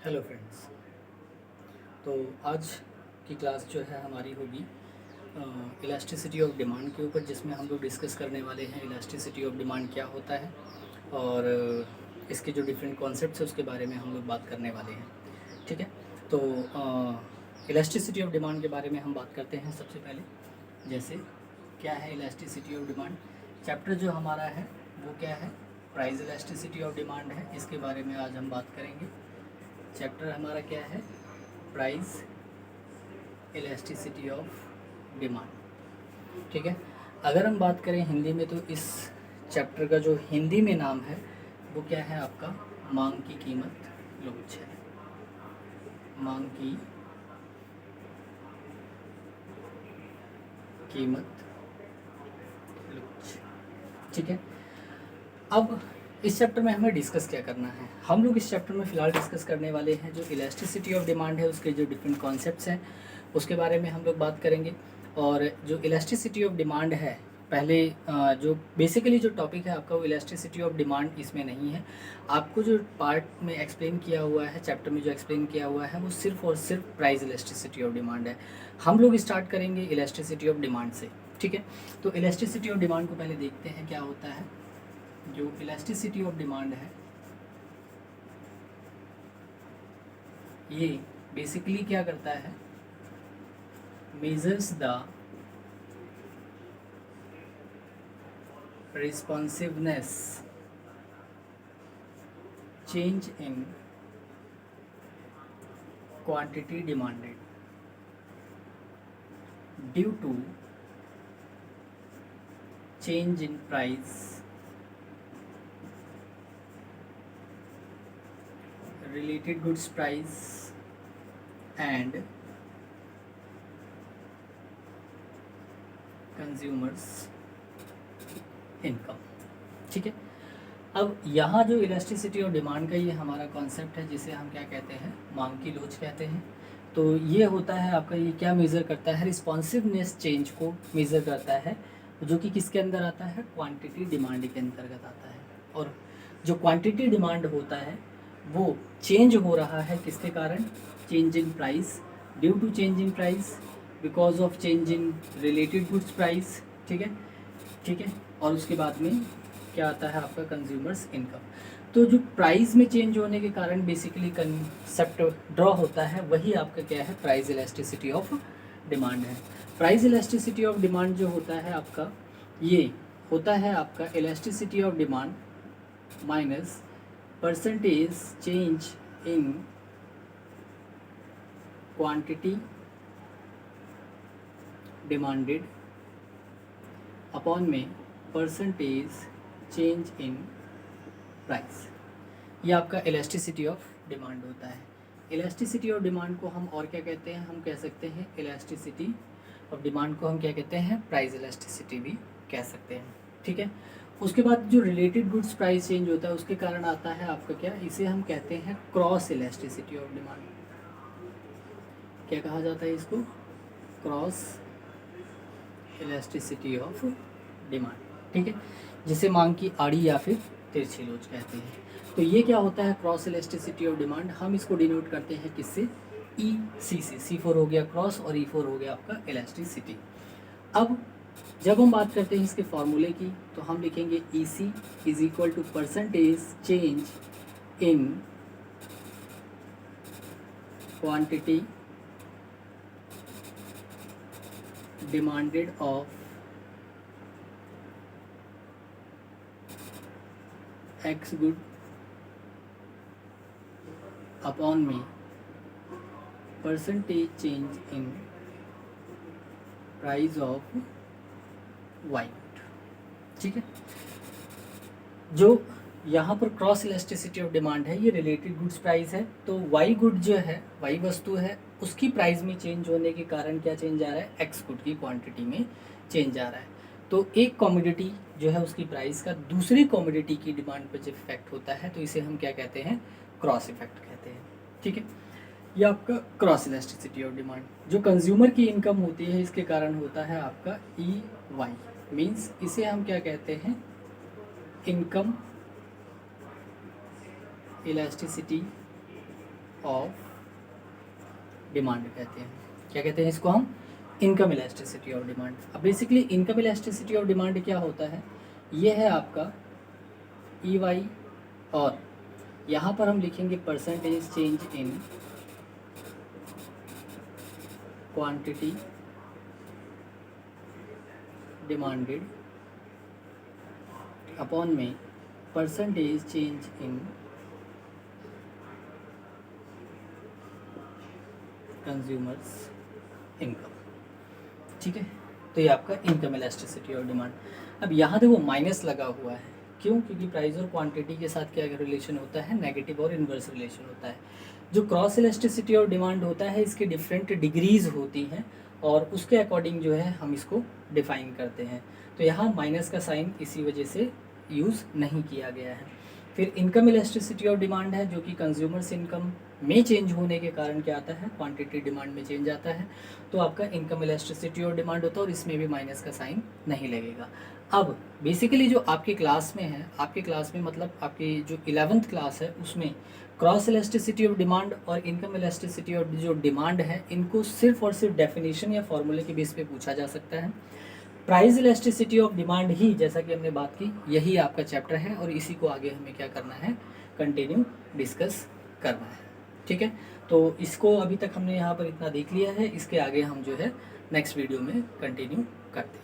Hello friends. तो आज की क्लास जो है हमारी होगी इलास्टिसिटी ऑफ डिमांड के ऊपर, जिसमें हम लोग डिस्कस करने वाले हैं इलास्टिसिटी ऑफ डिमांड क्या होता है और इसके जो डिफरेंट कॉन्सेप्ट्स हैं उसके बारे में हम लोग बात करने वाले हैं। ठीक है। तो इलास्टिसिटी ऑफ डिमांड के बारे में हम बात करते हैं। सबसे पहले जैसे क्या है इलास्टिसिटी ऑफ डिमांड, चैप्टर जो हमारा है वो क्या है, प्राइस इलास्टिसिटी ऑफ डिमांड है। इसके बारे में आज हम बात करेंगे। चैप्टर हमारा क्या है, प्राइस इलास्टिसिटी ऑफ डिमांड। ठीक है। अगर हम बात करें हिंदी में तो इस चैप्टर का जो हिंदी में नाम है वो क्या है आपका, मांग की कीमत लोच है। मांग की कीमत लोच। ठीक है। अब इस चैप्टर में हमें डिस्कस क्या करना है, हम लोग इस चैप्टर में फ़िलहाल डिस्कस करने वाले हैं जो इलास्टिसिटी ऑफ डिमांड है, उसके जो डिफरेंट कॉन्सेप्ट्स हैं उसके बारे में हम लोग बात करेंगे। और जो इलास्टिसिटी ऑफ डिमांड है, पहले जो बेसिकली जो टॉपिक है आपका वो इलास्टिसिटी ऑफ डिमांड इसमें नहीं है। आपको जो पार्ट में एक्सप्लेन किया हुआ है, चैप्टर में जो एक्सप्लेन किया हुआ है वो सिर्फ और सिर्फ प्राइस इलास्टिसिटी ऑफ डिमांड है। हम लोग स्टार्ट करेंगे इलास्टिसिटी ऑफ डिमांड से। ठीक है। तो इलास्टिसिटी ऑफ डिमांड को पहले देखते हैं क्या होता है। जो इलास्टिसिटी ऑफ डिमांड है ये बेसिकली क्या करता है, measures the responsiveness change in quantity demanded due to change in price, related goods price and consumers income. ठीक है। अब यहाँ जो इलास्टिसिटी और डिमांड का ये हमारा कॉन्सेप्ट है जिसे हम क्या कहते हैं, मांग की लोच कहते हैं। तो ये होता है आपका, ये क्या मेज़र करता है, रिस्पॉन्सिवनेस चेंज को मेज़र करता है, जो कि किसके अंदर आता है, क्वांटिटी डिमांड के अंतर्गत आता है। और जो क्वांटिटी डिमांड होता है वो चेंज हो रहा है किसके कारण, change in price, due to change in price, because of change in related goods price. ठीक है। ठीक है। और उसके बाद में क्या आता है आपका, कंज्यूमर्स इनकम। तो जो प्राइस में चेंज होने के कारण बेसिकली कंसेप्ट ड्रॉ होता है वही आपका क्या है, प्राइस इलास्टिसिटी ऑफ डिमांड है। प्राइस इलास्टिसिटी ऑफ डिमांड जो होता है आपका, ये होता है आपका elasticity of demand minus percentage change in quantity demanded upon में परसेंटेज चेंज इन प्राइस। ये आपका इलास्टिसिटी ऑफ डिमांड होता है। इलास्टिसिटी ऑफ डिमांड को हम और क्या कहते हैं, हम कह सकते हैं इलास्टिसिटी ऑफ डिमांड को हम क्या कहते हैं, प्राइस इलास्टिसिटी भी कह सकते हैं। ठीक है। उसके बाद जो रिलेटेड गुड्स प्राइस चेंज होता है उसके कारण आता है आपका क्या, इसे हम कहते हैं क्रॉस इलास्टिसिटी ऑफ डिमांड। क्या कहा जाता है इसको, क्रॉस इलास्टिसिटी ऑफ डिमांड। ठीक है। जिसे मांग की आड़ी या फिर तिरछी लोच कहते हैं। तो ये क्या होता है, क्रॉस इलास्टिसिटी ऑफ डिमांड। हम इसको डिनोट करते हैं किससे, ई सी से। C4 हो गया क्रॉस और E4 हो गया आपका इलास्टिसिटी। अब जब हम बात करते हैं इसके फॉर्मूले की तो हम लिखेंगे E C is equal to percentage change in quantity demanded of X good upon में percentage change in price of Y good. ठीक है। जो यहाँ पर क्रॉस इलास्टिसिटी ऑफ डिमांड है ये रिलेटेड गुड्स प्राइस है। तो वाई गुड जो है, वाई वस्तु है, उसकी प्राइस में चेंज होने के कारण क्या चेंज आ रहा है, एक्स गुड की क्वांटिटी में चेंज आ रहा है। तो एक कमोडिटी जो है उसकी प्राइस का दूसरी कमोडिटी की डिमांड पर जब इफेक्ट होता है तो इसे हम क्या कहते हैं, क्रॉस इफेक्ट कहते हैं। ठीक है। ये आपका क्रॉस इलास्टिसिटी ऑफ डिमांड। जो कंज्यूमर की इनकम होती है इसके कारण होता है आपका ई वाई, मीन्स इसे हम क्या कहते हैं, इनकम इलास्टिसिटी ऑफ डिमांड कहते हैं। क्या कहते हैं इसको हम? Income elasticity of demand. अब basically income elasticity of demand क्या होता है? ये है आपका ई वाई, और यहाँ पर हम लिखेंगे percentage change in quantity demanded upon में percentage change in consumers income. ठीक है, तो ये आपका इनकम इलास्टिसिटी और डिमांड। अब यहाँ देखो माइनस लगा हुआ है, क्यों? क्योंकि प्राइस और क्वांटिटी के साथ क्या रिलेशन होता है? नेगेटिव और इन्वर्स रिलेशन होता है। जो क्रॉस इलास्टिसिटी और डिमांड होता है, इसके डिफरेंट डिग्रीज होती हैं और उसके अकॉर्डिंग जो है हम इसको डिफाइन करते हैं। तो यहाँ माइनस का साइन इसी वजह से यूज़ नहीं किया गया है। फिर इनकम इलास्टिसिटी और डिमांड है, जो कि कंज्यूमर्स इनकम में चेंज होने के कारण क्या आता है? क्वांटिटी डिमांड में चेंज आता है। तो आपका इनकम इलास्टिसिटी और डिमांड होता है और इसमें भी माइनस का साइन नहीं लगेगा। अब बेसिकली जो आपकी क्लास में है, आपके क्लास में मतलब आपकी जो 11th क्लास है उसमें क्रॉस इलास्टिसिटी ऑफ डिमांड और इनकम इलास्टिसिटी ऑफ जो डिमांड है, इनको सिर्फ और सिर्फ डेफिनेशन या फॉर्मूले के बेस पे पूछा जा सकता है। प्राइस इलास्टिसिटी ऑफ डिमांड ही, जैसा कि हमने बात की, यही आपका चैप्टर है और इसी को आगे हमें क्या करना है? कंटिन्यू डिस्कस करना है। ठीक है, तो इसको अभी तक हमने यहाँ पर इतना देख लिया है, इसके आगे हम जो है नेक्स्ट वीडियो में कंटिन्यू करते हैं।